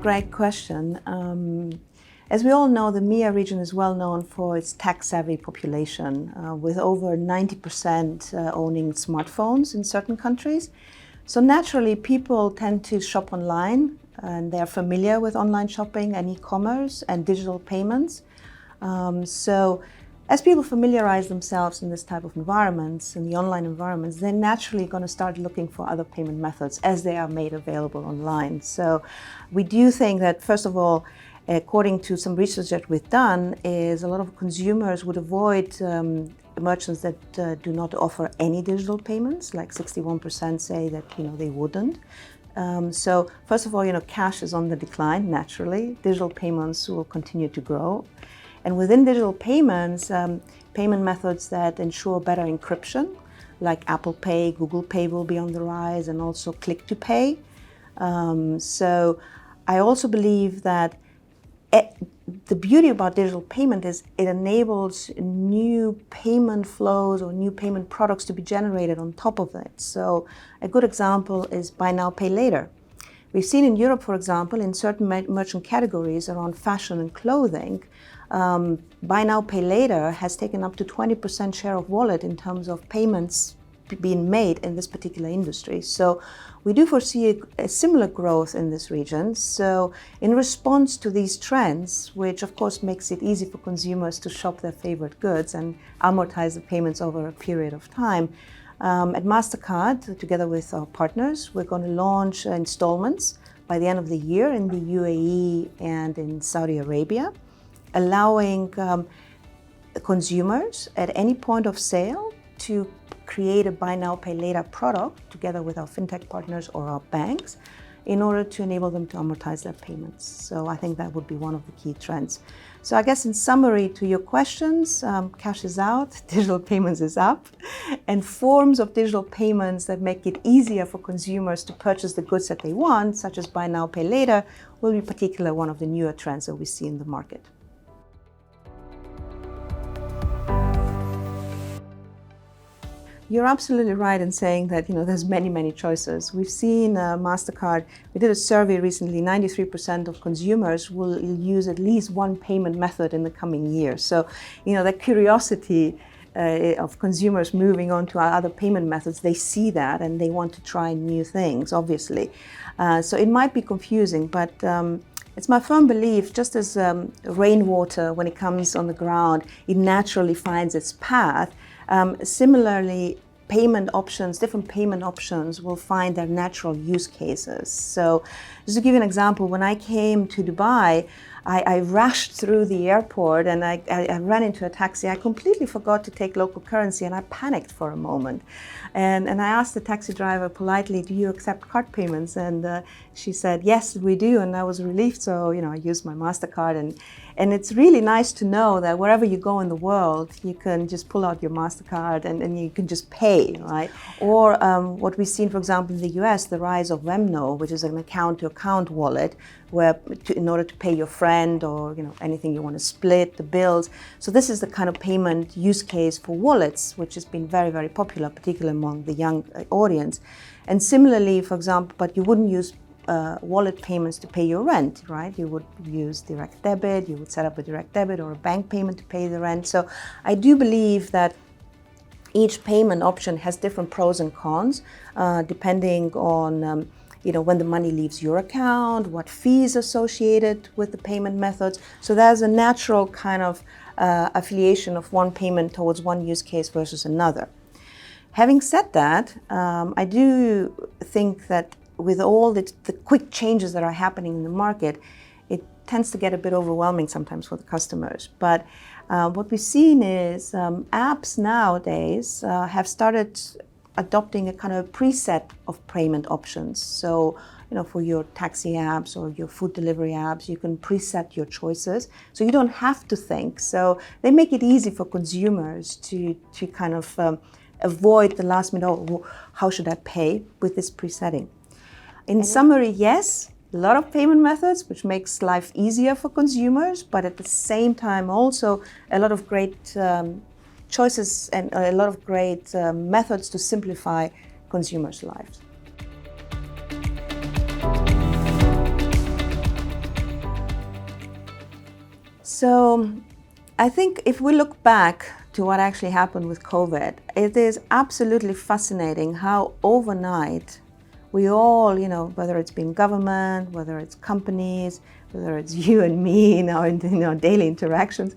great question. As we all know, the MEA region is well known for its tech-savvy population, with over 90% owning smartphones in certain countries. So naturally, people tend to shop online, and they're familiar with online shopping and e-commerce and digital payments. So as people familiarize themselves in this type of environments, in the online environments, they're naturally going to start looking for other payment methods as they are made available online. So we do think that, first of all, according to some research that we've done, is a lot of consumers would avoid merchants that do not offer any digital payments. Like 61% say that they wouldn't. So first of all, cash is on the decline naturally. Digital payments will continue to grow. And within digital payments, payment methods that ensure better encryption, like Apple Pay, Google Pay will be on the rise, and also Click to Pay. So I also believe that the beauty about digital payment is it enables new payment flows or new payment products to be generated on top of it. So a good example is buy now, pay later. We've seen in Europe, for example, in certain merchant categories around fashion and clothing, buy now, pay later has taken up to 20% share of wallet in terms of payments being made in this particular industry. So we do foresee a similar growth in this region. So in response to these trends, which of course makes it easy for consumers to shop their favorite goods and amortize the payments over a period of time, at Mastercard, together with our partners, we're going to launch installments by the end of the year in the UAE and in Saudi Arabia, allowing consumers at any point of sale to create a buy now, pay later product together with our fintech partners or our banks in order to enable them to amortize their payments. So I think that would be one of the key trends. So I guess in summary to your questions, cash is out, digital payments is up, and forms of digital payments that make it easier for consumers to purchase the goods that they want, such as buy now, pay later, will be particularly one of the newer trends that we see in the market. You're absolutely right in saying that there's many choices. We've seen Mastercard. We did a survey recently. 93% of consumers will use at least one payment method in the coming year. So, that curiosity of consumers moving on to other payment methods, they see that and they want to try new things. Obviously, so it might be confusing, but it's my firm belief, just as rainwater, when it comes on the ground, it naturally finds its path. Similarly, different payment options will find their natural use cases. So just to give you an example, when I came to Dubai, I rushed through the airport and I ran into a taxi. I completely forgot to take local currency and I panicked for a moment. And I asked the taxi driver politely, do you accept card payments? And she said, yes, we do. And I was relieved. So, I used my Mastercard. And it's really nice to know that wherever you go in the world, you can just pull out your Mastercard and you can just pay, right? Or what we've seen, for example, in the US, the rise of Venmo, which is an account-to-account wallet, where in order to pay your friend or anything you want to split, the bills. So this is the kind of payment use case for wallets, which has been very, very popular, particularly among the young audience. And similarly, for example, but you wouldn't use wallet payments to pay your rent, right? You would use direct debit, you would set up a direct debit or a bank payment to pay the rent. So I do believe that each payment option has different pros and cons, depending on when the money leaves your account, what fees associated with the payment methods. So there's a natural kind of affiliation of one payment towards one use case versus another. Having said that, I do think that with all the quick changes that are happening in the market, it tends to get a bit overwhelming sometimes for the customers. But what we've seen is apps nowadays have started adopting a kind of preset of payment options. So, for your taxi apps or your food delivery apps, you can preset your choices. So you don't have to think. So they make it easy for consumers to kind of avoid the last minute, oh, how should I pay with this presetting? In summary, yes, a lot of payment methods, which makes life easier for consumers, but at the same time also a lot of great choices and a lot of great methods to simplify consumers' lives. So I think if we look back to what actually happened with COVID, it is absolutely fascinating how overnight we all, whether it's been government, whether it's companies, whether it's you and me in our daily interactions,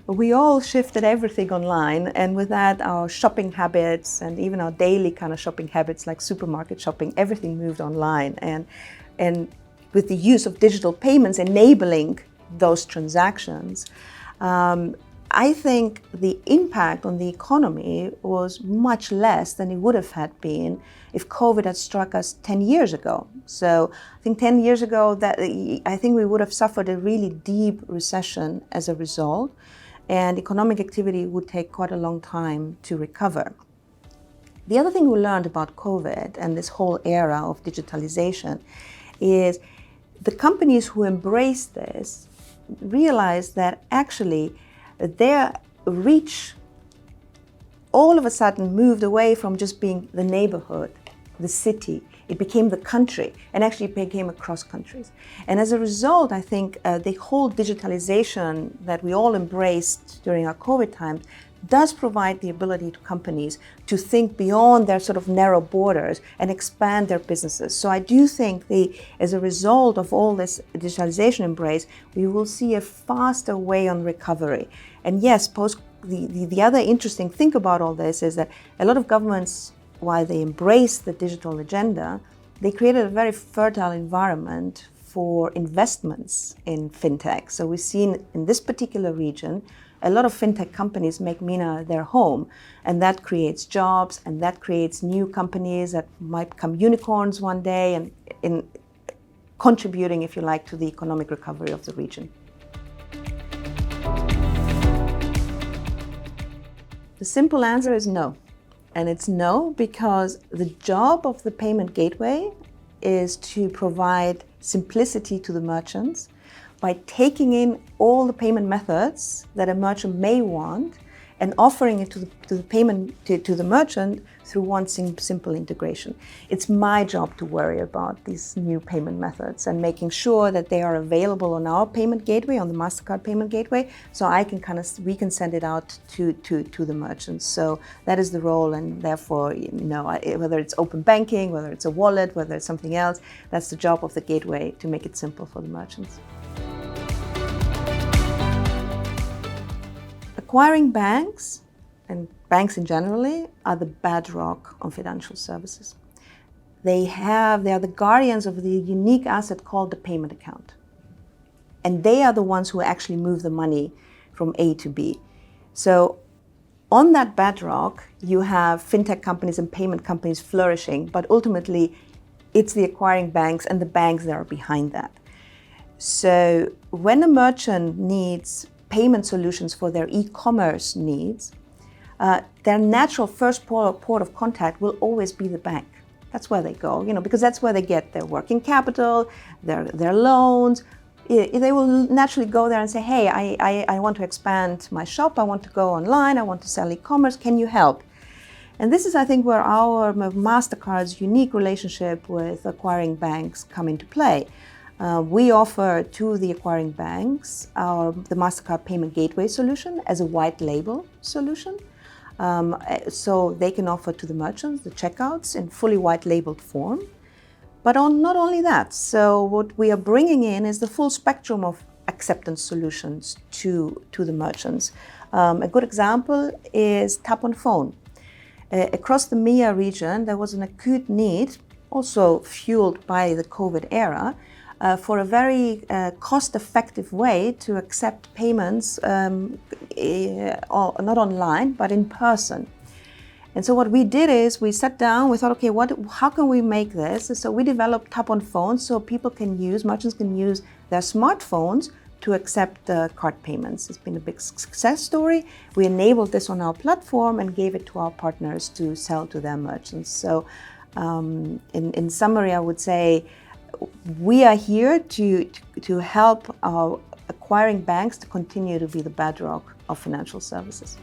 we all shifted everything online. And with that, our shopping habits and even our daily kind of shopping habits like supermarket shopping, everything moved online. And with the use of digital payments enabling those transactions, I think the impact on the economy was much less than it would have had been if COVID had struck us 10 years ago. So I think 10 years ago, I think we would have suffered a really deep recession as a result, and economic activity would take quite a long time to recover. The other thing we learned about COVID and this whole era of digitalization is the companies who embraced this realized that actually their reach all of a sudden moved away from just being the neighborhood, the city. It became the country, and actually became across countries. And as a result, I think the whole digitalization that we all embraced during our COVID times does provide the ability to companies to think beyond their sort of narrow borders and expand their businesses. So I do think as a result of all this digitalization embrace, we will see a faster way on recovery. And yes, the other interesting thing about all this is that a lot of governments, while they embrace the digital agenda, they created a very fertile environment for investments in fintech. So we've seen in this particular region, a lot of fintech companies make MENA their home, and that creates jobs, and that creates new companies that might become unicorns one day, and in contributing, if you like, to the economic recovery of the region. The simple answer is no. And it's no because the job of the payment gateway is to provide simplicity to the merchants by taking in all the payment methods that a merchant may want and offering it to the merchant through one simple integration. It's my job to worry about these new payment methods and making sure that they are available on our payment gateway, on the Mastercard payment gateway, so we can send it out to the merchants. So that is the role, and therefore, whether it's open banking, whether it's a wallet, whether it's something else, that's the job of the gateway to make it simple for the merchants. Acquiring banks, and banks in general, are the bedrock of financial services. They are the guardians of the unique asset called the payment account. And they are the ones who actually move the money from A to B. So on that bedrock, you have fintech companies and payment companies flourishing, but ultimately it's the acquiring banks and the banks that are behind that. So when a merchant needs payment solutions for their e-commerce needs, their natural first port of contact will always be the bank. That's where they go, because that's where they get their working capital, their loans. They will naturally go there and say, hey, I want to expand my shop, I want to go online, I want to sell e-commerce, can you help? And this is, I think, where our Mastercard's unique relationship with acquiring banks come into play. We offer to the acquiring banks the Mastercard Payment Gateway solution as a white label solution. So they can offer to the merchants the checkouts in fully white labeled form. But not only that, so what we are bringing in is the full spectrum of acceptance solutions to the merchants. A good example is tap on phone. Across the MEA region, there was an acute need, also fueled by the COVID era, for a very cost-effective way to accept payments, not online, but in person. And so what we did is we sat down, we thought, okay, how can we make this? So we developed tap on phone so merchants can use their smartphones to accept card payments. It's been a big success story. We enabled this on our platform and gave it to our partners to sell to their merchants. So in summary, I would say, we are here to help our acquiring banks to continue to be the bedrock of financial services.